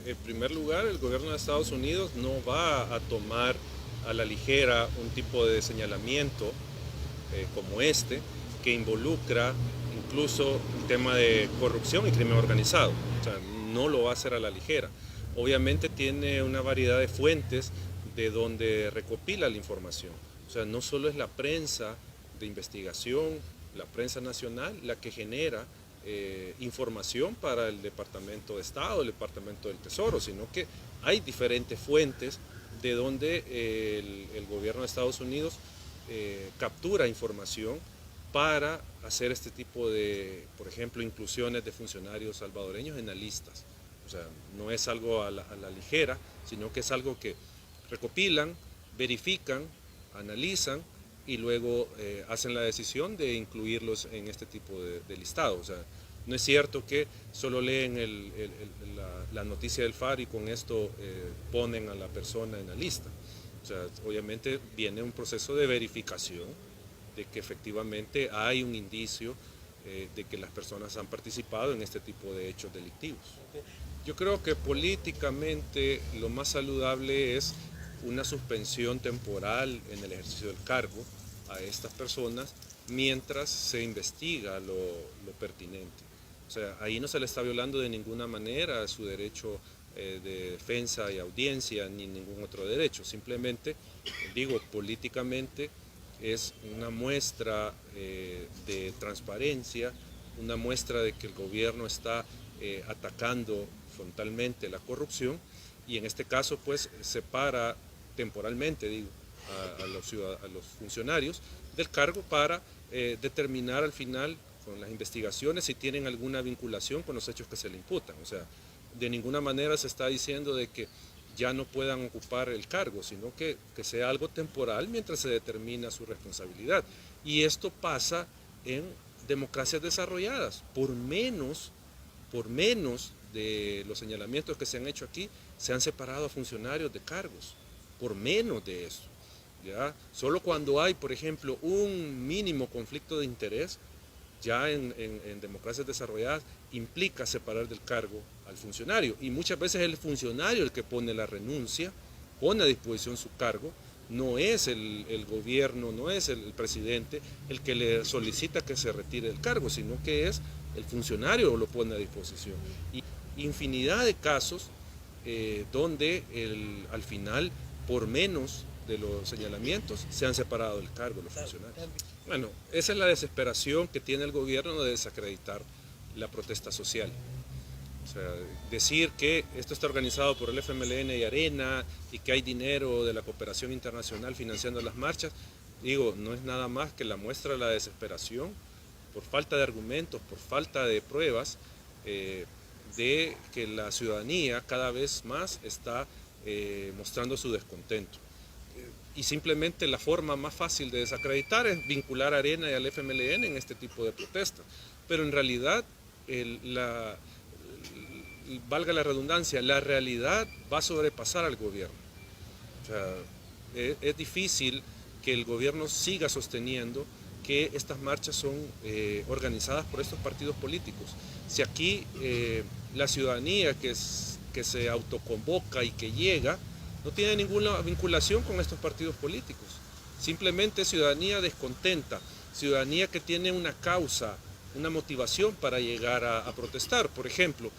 en primer lugar, el gobierno de Estados Unidos no va a tomar a la ligera un tipo de señalamiento como este, que involucra incluso el tema de corrupción y crimen organizado. O sea, no lo va a hacer a la ligera. Obviamente tiene una variedad de fuentes de donde recopila la información. O sea, no solo es la prensa de investigación, la prensa nacional, la que genera información para el Departamento de Estado, el Departamento del Tesoro, sino que hay diferentes fuentes de donde el gobierno de Estados Unidos captura información para hacer este tipo de, por ejemplo, inclusiones de funcionarios salvadoreños en las listas. O sea, no es algo a la ligera, sino que es algo que recopilan, verifican, analizan y luego hacen la decisión de incluirlos en este tipo de listado. O sea, no es cierto que solo leen la noticia del FAR y con esto ponen a la persona en la lista. O sea, obviamente viene un proceso de verificación de que efectivamente hay un indicio de que las personas han participado en este tipo de hechos delictivos. Yo creo que políticamente lo más saludable es una suspensión temporal en el ejercicio del cargo a estas personas mientras se investiga lo pertinente. O sea, ahí no se le está violando de ninguna manera su derecho de defensa y audiencia ni ningún otro derecho. Simplemente, digo, políticamente es una muestra de transparencia, una muestra de que el gobierno está atacando frontalmente la corrupción y en este caso pues separa temporalmente, digo, a los funcionarios del cargo para determinar al final con las investigaciones si tienen alguna vinculación con los hechos que se le imputan. O sea, de ninguna manera se está diciendo de que ya no puedan ocupar el cargo, sino que sea algo temporal mientras se determina su responsabilidad. Y esto pasa en democracias desarrolladas. Por menos de los señalamientos que se han hecho aquí, se han separado a funcionarios de cargos. Por menos de eso. ¿Ya? Solo cuando hay, por ejemplo, un mínimo conflicto de interés, ya en democracias desarrolladas, implica separar del cargo al funcionario. Y muchas veces es el funcionario el que pone la renuncia, pone a disposición su cargo, no es el gobierno, no es el presidente el que le solicita que se retire del cargo, sino que es el funcionario lo pone a disposición. Y infinidad de casos donde al final, por menos de los señalamientos, se han separado del cargo los funcionarios. Bueno, esa es la desesperación que tiene el gobierno de desacreditar la protesta social. O sea, decir que esto está organizado por el FMLN y Arena y que hay dinero de la cooperación internacional financiando las marchas, digo, no es nada más que la muestra de la desesperación por falta de argumentos, por falta de pruebas, de que la ciudadanía cada vez más está mostrando su descontento. Y simplemente la forma más fácil de desacreditar es vincular a Arena y al FMLN en este tipo de protestas. Pero en realidad, valga la redundancia, la realidad va a sobrepasar al gobierno. O sea, es difícil que el gobierno siga sosteniendo que estas marchas son organizadas por estos partidos políticos. Si aquí la ciudadanía que se autoconvoca y que llega, no tiene ninguna vinculación con estos partidos políticos. Simplemente ciudadanía descontenta, ciudadanía que tiene una causa, una motivación para llegar a protestar. Por ejemplo,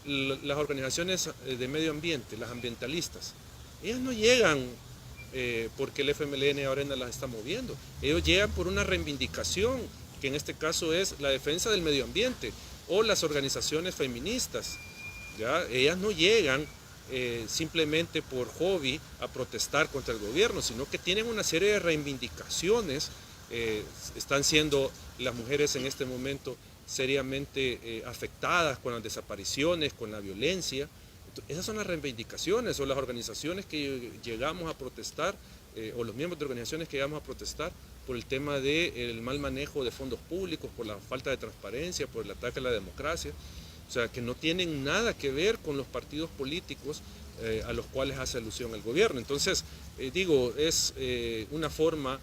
las organizaciones de medio ambiente, las ambientalistas, ellas no llegan porque el FMLN ahora las está moviendo. Ellos llegan por una reivindicación, que en este caso es la defensa del medio ambiente, o las organizaciones feministas. ¿Ya? Ellas no llegan simplemente por hobby a protestar contra el gobierno, sino que tienen una serie de reivindicaciones. Están siendo las mujeres en este momento seriamente afectadas con las desapariciones, con la violencia. Esas son las reivindicaciones o las organizaciones que llegamos a protestar o los miembros de organizaciones que llegamos a protestar por el tema del mal manejo de fondos públicos, por la falta de transparencia, por el ataque a la democracia. O sea, que no tienen nada que ver con los partidos políticos a los cuales hace alusión el gobierno. Entonces, digo, es una forma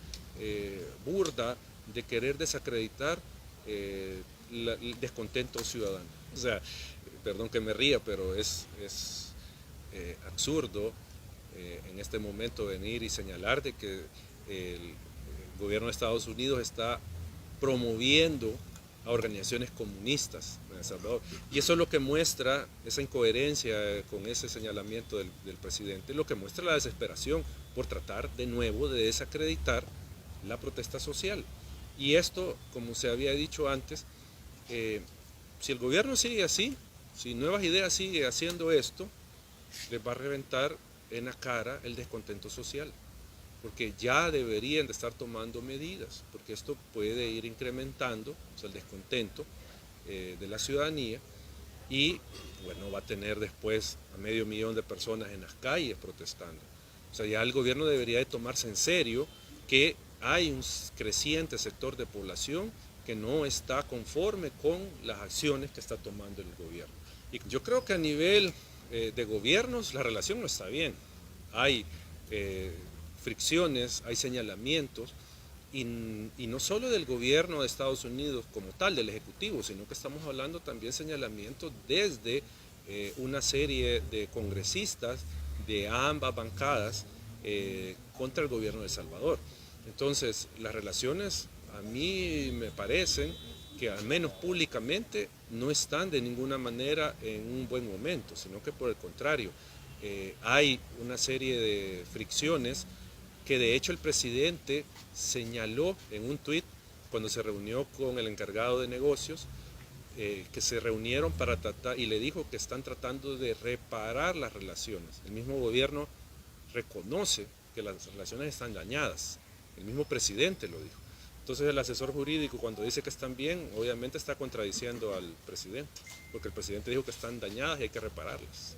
burda de querer desacreditar el descontento ciudadano. O sea, perdón que me ría, pero es absurdo en este momento venir y señalar de que el gobierno de Estados Unidos está promoviendo a organizaciones comunistas en El Salvador. Y eso es lo que muestra esa incoherencia con ese señalamiento del presidente, lo que muestra la desesperación por tratar de nuevo de desacreditar la protesta social. Y esto, como se había dicho antes, si el gobierno sigue así, si Nuevas Ideas sigue haciendo esto, les va a reventar en la cara el descontento social, porque ya deberían de estar tomando medidas, porque esto puede ir incrementando, o sea, el descontento de la ciudadanía, y bueno, va a tener después a 500.000 de personas en las calles protestando. O sea, ya el gobierno debería de tomarse en serio que hay un creciente sector de población que no está conforme con las acciones que está tomando el gobierno. Y yo creo que a nivel de gobiernos la relación no está bien. Hay fricciones, hay señalamientos, y no solo del gobierno de Estados Unidos como tal, del Ejecutivo, sino que estamos hablando también señalamientos desde una serie de congresistas de ambas bancadas contra el gobierno de El Salvador. Entonces, las relaciones a mí me parecen que al menos públicamente no están de ninguna manera en un buen momento, sino que por el contrario, hay una serie de fricciones que de hecho el presidente señaló en un tuit cuando se reunió con el encargado de negocios, que se reunieron para tratar, y le dijo que están tratando de reparar las relaciones. El mismo gobierno reconoce que las relaciones están dañadas, el mismo presidente lo dijo. Entonces el asesor jurídico cuando dice que están bien, obviamente está contradiciendo al presidente, porque el presidente dijo que están dañadas y hay que repararlas.